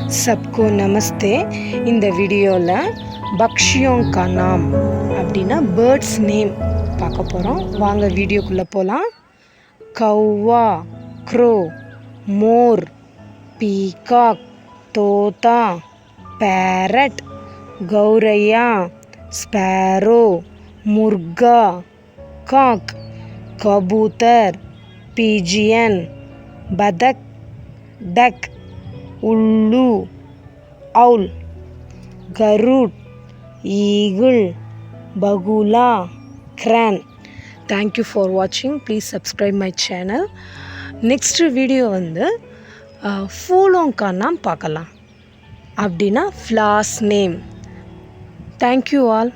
सबको नमस्ते. இந்த வீடியோவில் பக்ஷியோं का नाम அப்படின்னா பேர்ட்ஸ் நேம் பார்க்க போகிறோம். வாங்க வீடியோக்குள்ளே போகலாம். கௌவா, grow, more, peacock, Doda, farad, கௌரையா, Sparrow, முர்கா, Kock, கபூத்தர், pigeon, badak, duck, ullu, owl, garud, eagle, bagula, crane. Thank you for watching. Please subscribe my channel. Next video வந்து फूलों का नाम பார்க்கலாம். அப்படின்னா flowers name. Thank you all.